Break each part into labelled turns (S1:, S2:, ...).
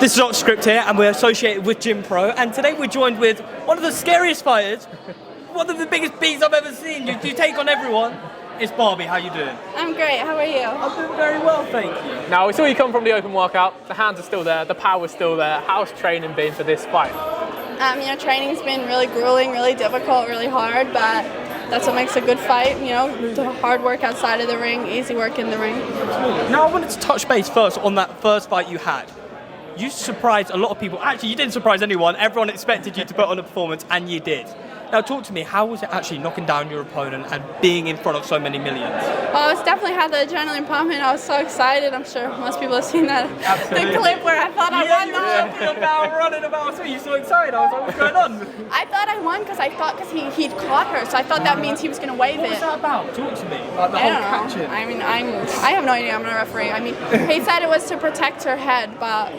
S1: This is askoffscript here, and we're associated with GYMPRO, and today we're joined with one of the scariest fighters, one of the biggest beasts I've ever seen. You take on everyone. It's Barbie. How you doing?
S2: I'm great. How are you?
S1: I'm doing very well, thank you.
S3: Now, we saw you come from the open workout. The hands are still there. The power's still there. How's training been for this fight?
S2: Training's been really grueling, really difficult, really hard, but that's what makes a good fight. The hard work outside of the ring, easy work in the ring.
S1: Now, I wanted to touch base first on that first fight you had. You surprised a lot of people. Actually, you didn't surprise anyone. Everyone expected you to put on a performance, and you did. Now, talk to me. How was it actually knocking down your opponent and being in front of so many millions?
S2: Well, it's definitely had the adrenaline pumping. I was so excited. I'm sure most people have seen that the clip where I thought I won.
S1: You were jumping about, running about. So you're so excited. I was like, what's going on?
S2: I thought I won because he'd caught her, so I thought that means he was going to wave it.
S1: What was that about? Talk to me. Like the
S2: I
S1: whole
S2: don't know.
S1: catching.
S2: I have no idea. I'm not a referee. He said it was to protect her head, but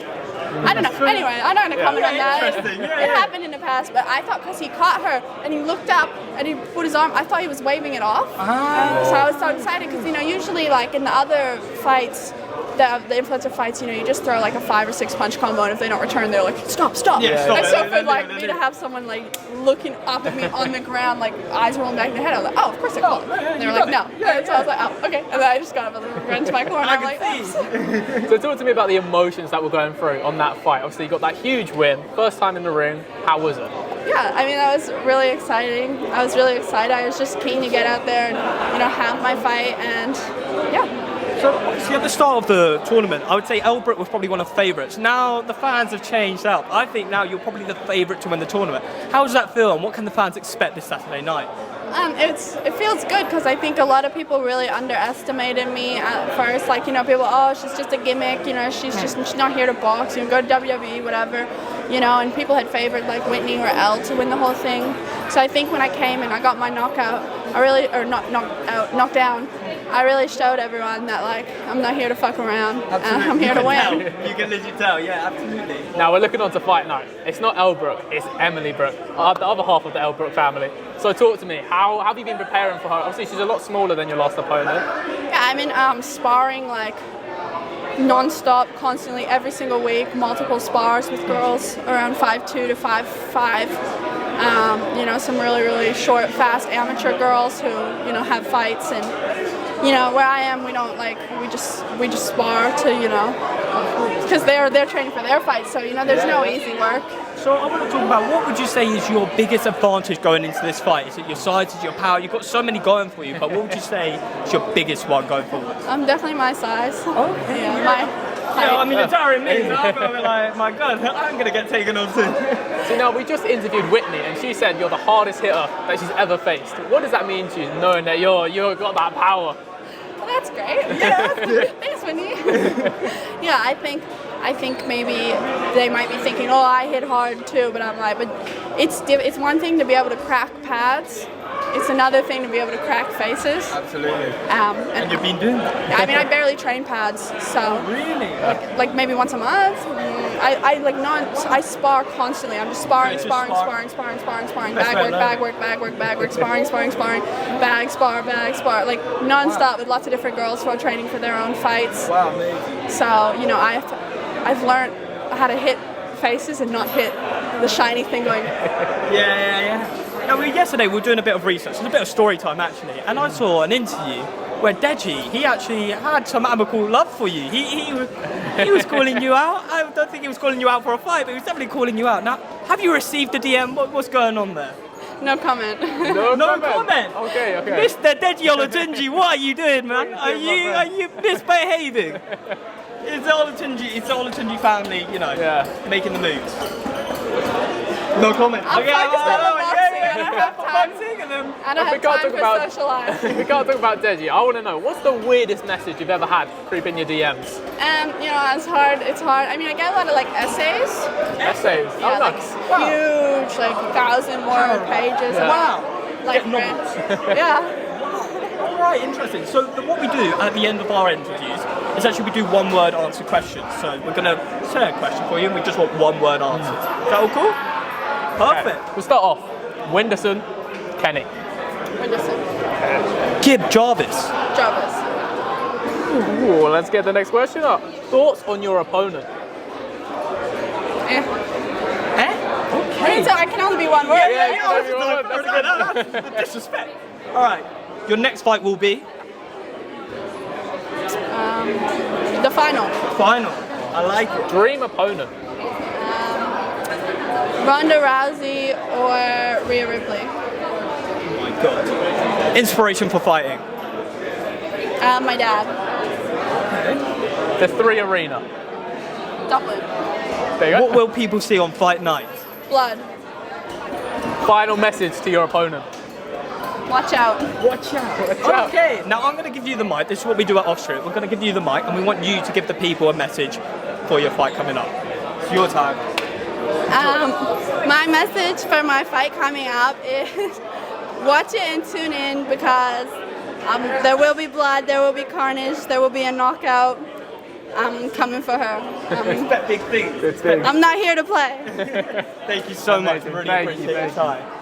S2: I don't know. Anyway, I'm not going to comment on that. It happened in the past, but I thought because he caught her and he looked up and he put his arm, I thought he was waving it off. So I was so excited because, usually like in the other fights, the influencer fights, you just throw like a 5 or 6 punch combo, and if they don't return, they're like, stop.
S1: Yeah, stop.
S2: And so for me to have someone like looking up at me on the ground, like eyes rolling back in their head, I was like, oh, of course I called. And they were like, no. And so I was like, oh, okay. And then I just got up and ran to my corner. I'm like, oops.
S3: So talk to me about the emotions that were going through on that fight. Obviously, you got that huge win, first time in the ring. How was it?
S2: Yeah, that was really exciting. I was really excited. I was just keen to get out there and, have my fight, and yeah.
S1: So obviously at the start of the tournament, I would say Elbrook was probably one of the favourites. Now the fans have changed up. I think now you're probably the favourite to win the tournament. How does that feel, and what can the fans expect this Saturday night?
S2: It feels good because I think a lot of people really underestimated me at first. Like, people, oh, she's just a gimmick, she's not here to box, go to WWE, whatever, and people had favored like Whitney or Elle to win the whole thing. So I think when I came and I got my knockout, knocked down, I really showed everyone that like I'm not here to fuck around. I'm here to win.
S1: You can legit tell, yeah, absolutely.
S3: Now we're looking on to fight night. It's not Elbrook, it's Emily Brook, the other half of the Elbrook family. So talk to me, how have you been preparing for her? Obviously she's a lot smaller than your last opponent.
S2: Yeah, sparring like non-stop, constantly, every single week, multiple spars with girls around 5'2" to 5'5". Some really, really short, fast amateur girls who, have fights, and where I am, we don't we just spar to, because they're training for their fights, so there's no easy work.
S1: So I want to talk about, what would you say is your biggest advantage going into this fight? Is it your size, is it your power? You've got so many going for you, but what would you say is your biggest one going forward?
S2: Definitely my size.
S1: Oh, you're tiring me, so I'm going to be like, my God, I'm going to get taken on soon.
S3: So now, we just interviewed Whitney, and she said you're the hardest hitter that she's ever faced. What does that mean to you, knowing that you've got that power?
S2: Well, that's great. Yeah, thanks, Whitney. Yeah, I think maybe they might be thinking, oh, I hit hard too, but I'm like, but it's one thing to be able to crack pads. It's another thing to be able to crack faces.
S1: Absolutely.
S2: And
S1: you've been doing that?
S2: Yeah, I barely train pads, so.
S1: Really?
S2: Like maybe once a month. I spar constantly. I'm just sparring, bag work, sparring, bag, spar, like non-stop with lots of different girls who are training for their own fights.
S1: Wow, amazing.
S2: So, I've learned how to hit faces and not hit the shiny thing going.
S1: Yeah. Now, yesterday we were doing a bit of research, a bit of story time actually, and I saw an interview where Deji, he actually had some amicable love for you. He was calling you out. I don't think he was calling you out for a fight, but he was definitely calling you out. Now, have you received the DM? What's going on there?
S2: No comment.
S3: No
S1: comment.
S3: Okay.
S1: Mr. Deji Olatunji, what are you doing, man? Are you misbehaving? It's the Olatunji family, making the moves. No comment.
S2: I'm focused on the boxing, and I have time. And I have time for social life.
S3: We can't talk about Deji. I want to know, what's the weirdest message you've ever had creep in your DMs?
S2: It's hard. I get a lot of essays.
S3: Essays?
S2: Yeah,
S3: nice.
S2: Huge, 1,000 word pages.
S1: Yeah.
S2: Wow.
S1: Yeah. All right, interesting. So what we do at the end of our interviews is actually we do one-word answer questions. So we're going to say a question for you, and we just want one-word answers. Is that all cool? Perfect.
S3: Okay. We'll start off. Wenderson, Kenny.
S2: Wenderson.
S1: Kib, Jarvis.
S3: Ooh, let's get the next question up. Thoughts on your opponent?
S1: Okay.
S2: So I can only be one word.
S3: Yeah,
S1: I was
S3: you
S1: like,
S3: that's
S1: that's the disrespect. All right. Your next fight will be
S2: The final.
S1: final. I like it.
S3: Dream opponent.
S2: Ronda Rousey or Rhea Ripley.
S1: Oh my god. Inspiration for fighting.
S2: My dad.
S3: The 3 Arena.
S2: Dublin.
S3: There you go.
S1: What will people see on fight night?
S2: Blood.
S3: Final message to your opponent.
S2: Watch out.
S1: Watch out.
S3: out.
S1: Okay, now I'm going to give you the mic. This is what we do at Offstrip. We're going to give you the mic and we want you to give the people a message for your fight coming up. It's your time.
S2: My message for my fight coming up is watch it and tune in because there will be blood, there will be carnage, there will be a knockout. I'm coming for her.
S1: Expect big things.
S3: Good thing.
S2: I'm not here to play.
S1: Thank you so much. I
S3: Amazing.
S1: really
S3: Thank you,
S1: appreciate your
S3: thank you.
S1: time.